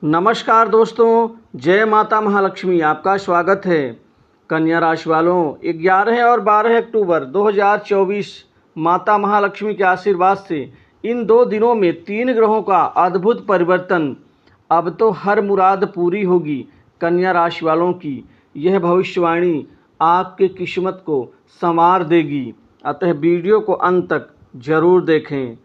नमस्कार दोस्तों, जय माता महालक्ष्मी। आपका स्वागत है। कन्या राशि वालों, 11 और 12 अक्टूबर 2024 माता महालक्ष्मी के आशीर्वाद से इन 2 दिनों में 3 ग्रहों का अद्भुत परिवर्तन। अब तो हर मुराद पूरी होगी। कन्या राशि वालों की यह भविष्यवाणी आपके किस्मत को संवार देगी, अतः वीडियो को अंत तक जरूर देखें।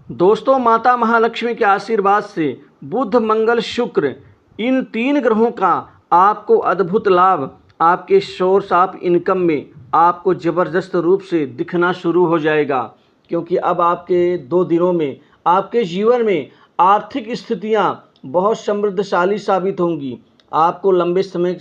दोस्तों, माता महालक्ष्मी के आशीर्वाद से बुध, मंगल, शुक्र इन 3 ग्रहों का आपको अद्भुत लाभ आपके सोर्स ऑफ इनकम में आपको ज़बरदस्त रूप से दिखना शुरू हो जाएगा, क्योंकि अब आपके 2 दिनों में आपके जीवन में आर्थिक स्थितियां बहुत समृद्धशाली साबित होंगी। आपको लंबे समय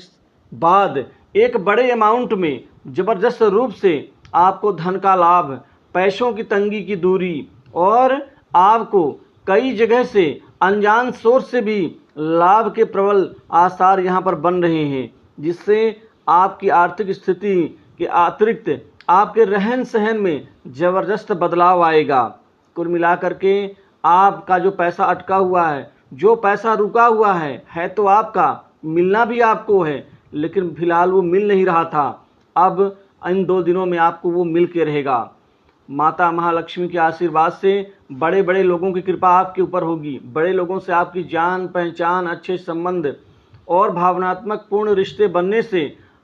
बाद एक बड़े अमाउंट में ज़बरदस्त रूप से आपको धन का लाभ, पैसों की तंगी की दूरी और आपको कई जगह से अनजान सोर्स से भी लाभ के प्रबल आसार यहाँ पर बन रहे हैं, जिससे आपकी आर्थिक स्थिति के अतिरिक्त आपके रहन सहन में ज़बरदस्त बदलाव आएगा। कुल मिलाकर के आपका जो पैसा अटका हुआ है, जो पैसा रुका हुआ है तो आपका, मिलना भी आपको है, लेकिन फिलहाल वो मिल नहीं रहा था। अब इन 2 दिनों में आपको वो मिल के रहेगा। माता महालक्ष्मी के आशीर्वाद से बड़े बड़े लोगों की कृपा आपके ऊपर होगी। बड़े लोगों से आपकी जान पहचान, अच्छे संबंध और भावनात्मक पूर्ण रिश्ते बनने से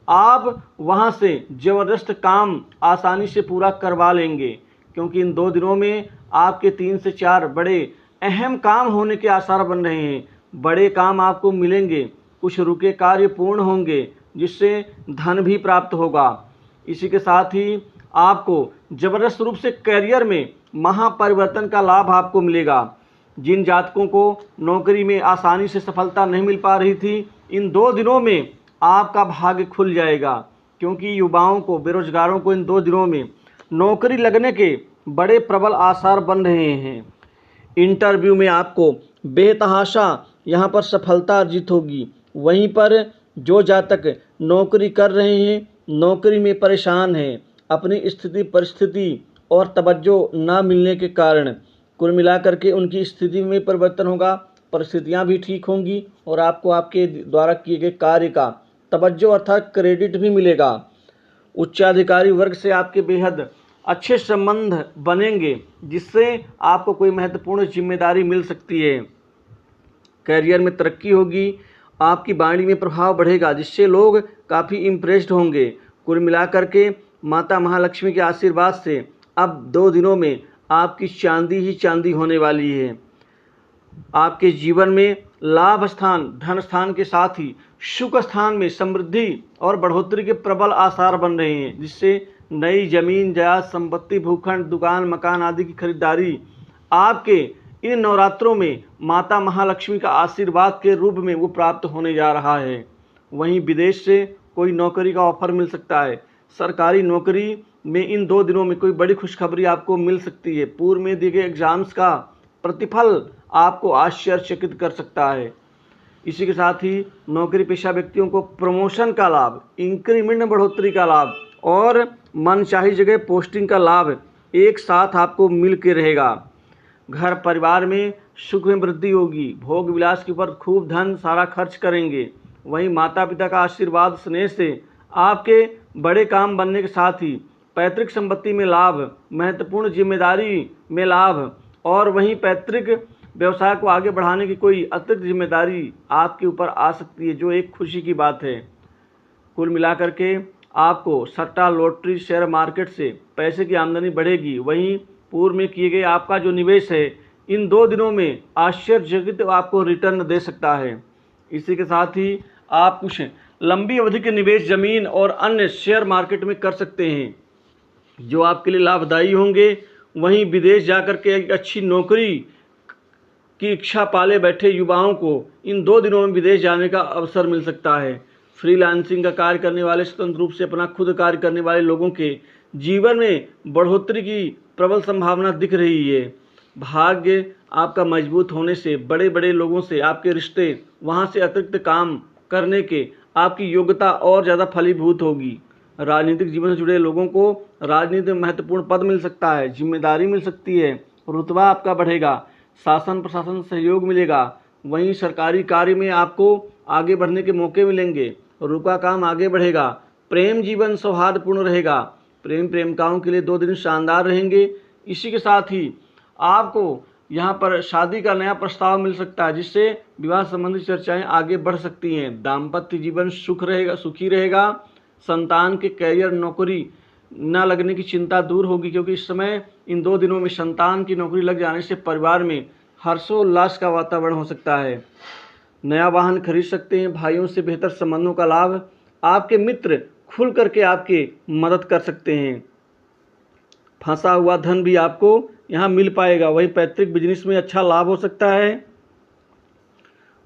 आप वहां से ज़बरदस्त काम आसानी से पूरा करवा लेंगे, क्योंकि इन 2 दिनों में आपके 3 से 4 बड़े अहम काम होने के आसार बन रहे हैं। बड़े काम आपको मिलेंगे, कुछ रुके कार्य पूर्ण होंगे, जिससे धन भी प्राप्त होगा। इसी के साथ ही आपको ज़बरदस्त रूप से करियर में महापरिवर्तन का लाभ आपको मिलेगा। जिन जातकों को नौकरी में आसानी से सफलता नहीं मिल पा रही थी, इन 2 दिनों में आपका भाग्य खुल जाएगा, क्योंकि युवाओं को, बेरोजगारों को इन 2 दिनों में नौकरी लगने के बड़े प्रबल आसार बन रहे हैं। इंटरव्यू में आपको बेतहाशा यहाँ पर सफलता अर्जित होगी। वहीं पर जो जातक नौकरी कर रहे हैं, नौकरी में परेशान हैं, अपनी स्थिति परिस्थिति और तवज्जो ना मिलने के कारण कुल मिलाकर के उनकी स्थिति में परिवर्तन होगा, परिस्थितियां भी ठीक होंगी और आपको आपके द्वारा किए गए कार्य का तवज्जो अर्थात क्रेडिट भी मिलेगा। उच्चाधिकारी वर्ग से आपके बेहद अच्छे संबंध बनेंगे, जिससे आपको कोई महत्वपूर्ण जिम्मेदारी मिल सकती है। करियर में तरक्की होगी, आपकी वाणी में प्रभाव बढ़ेगा, जिससे लोग काफ़ी इम्प्रेस्ड होंगे। कुल मिलाकर के माता महालक्ष्मी के आशीर्वाद से अब 2 दिनों में आपकी चांदी ही चांदी होने वाली है। आपके जीवन में लाभ स्थान, धन स्थान के साथ ही सुख स्थान में समृद्धि और बढ़ोतरी के प्रबल आसार बन रहे हैं, जिससे नई जमीन, जायदाद, संपत्ति, भूखंड, दुकान, मकान आदि की खरीदारी आपके इन नवरात्रों में माता महालक्ष्मी का आशीर्वाद के रूप में वो प्राप्त होने जा रहा है। वहीं विदेश से कोई नौकरी का ऑफर मिल सकता है। सरकारी नौकरी में इन 2 दिनों में कोई बड़ी खुशखबरी आपको मिल सकती है। पूर्व में दिए गए एग्जाम्स का प्रतिफल आपको आश्चर्यचकित कर सकता है। इसी के साथ ही नौकरी पेशा व्यक्तियों को प्रमोशन का लाभ, इंक्रीमेंट में बढ़ोतरी का लाभ और मनचाही जगह पोस्टिंग का लाभ एक साथ आपको मिल के रहेगा। घर परिवार में सुख में वृद्धि होगी। भोग विलास के ऊपर खूब धन सारा खर्च करेंगे। वहीं माता पिता का आशीर्वाद स्नेह से आपके बड़े काम बनने के साथ ही पैतृक संपत्ति में लाभ, महत्वपूर्ण जिम्मेदारी में लाभ और वहीं पैतृक व्यवसाय को आगे बढ़ाने की कोई अतिरिक्त जिम्मेदारी आपके ऊपर आ सकती है, जो एक खुशी की बात है। कुल मिलाकर के आपको सट्टा, लॉटरी, शेयर मार्केट से पैसे की आमदनी बढ़ेगी। वहीं पूर्व में किए गए आपका जो निवेश है, इन 2 दिनों में आश्चर्यचकित आपको रिटर्न दे सकता है। इसी के साथ ही आप कुछ लंबी अवधि के निवेश जमीन और अन्य शेयर मार्केट में कर सकते हैं, जो आपके लिए लाभदायी होंगे। वहीं विदेश जाकर के एक अच्छी नौकरी की इच्छा पाले बैठे युवाओं को इन 2 दिनों में विदेश जाने का अवसर मिल सकता है। फ्रीलांसिंग का कार्य करने वाले, स्वतंत्र रूप से अपना खुद कार्य करने वाले लोगों के जीवन में बढ़ोतरी की प्रबल संभावना दिख रही है। भाग्य आपका मजबूत होने से बड़े बड़े लोगों से आपके रिश्ते, वहाँ से अतिरिक्त काम करने के आपकी योग्यता और ज़्यादा फलीभूत होगी। राजनीतिक जीवन से जुड़े लोगों को राजनीति में महत्वपूर्ण पद मिल सकता है, जिम्मेदारी मिल सकती है, रुतबा आपका बढ़ेगा, शासन प्रशासन सहयोग मिलेगा। वहीं सरकारी कार्य में आपको आगे बढ़ने के मौके मिलेंगे, रुका काम आगे बढ़ेगा। प्रेम जीवन सौहार्दपूर्ण रहेगा। प्रेमिकाओं के लिए 2 दिन शानदार रहेंगे। इसी के साथ ही आपको यहाँ पर शादी का नया प्रस्ताव मिल सकता है, जिससे विवाह संबंधी चर्चाएं आगे बढ़ सकती हैं। दाम्पत्य जीवन सुखी रहेगा। संतान के कैरियर, नौकरी न लगने की चिंता दूर होगी, क्योंकि इस समय इन 2 दिनों में संतान की नौकरी लग जाने से परिवार में हर्षोल्लास का वातावरण हो सकता है। नया वाहन खरीद सकते हैं। भाइयों से बेहतर संबंधों का लाभ। आपके मित्र खुल करके आपकी मदद कर सकते हैं। फंसा हुआ धन भी आपको यहाँ मिल पाएगा। वहीं पैतृक बिजनेस में अच्छा लाभ हो सकता है।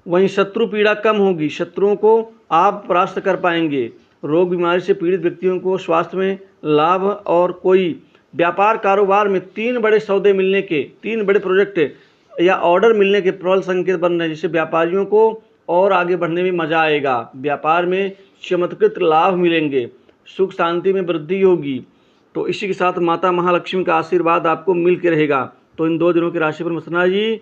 वहीं शत्रु पीड़ा कम होगी। शत्रुओं को आप परास्त कर पाएंगे। रोग बीमारी से पीड़ित व्यक्तियों को स्वास्थ्य में लाभ। और कोई व्यापार कारोबार में 3 बड़े सौदे मिलने के, 3 बड़े प्रोजेक्ट या ऑर्डर मिलने के प्रबल संकेत बन रहे हैं, जिससे व्यापारियों को और आगे बढ़ने में मजा आएगा। व्यापार में चमत्कृत लाभ मिलेंगे। सुख शांति में वृद्धि होगी। तो इसी के साथ माता महालक्ष्मी का आशीर्वाद आपको मिल के रहेगा। तो इन 2 दिनों की राशि पर मसना जी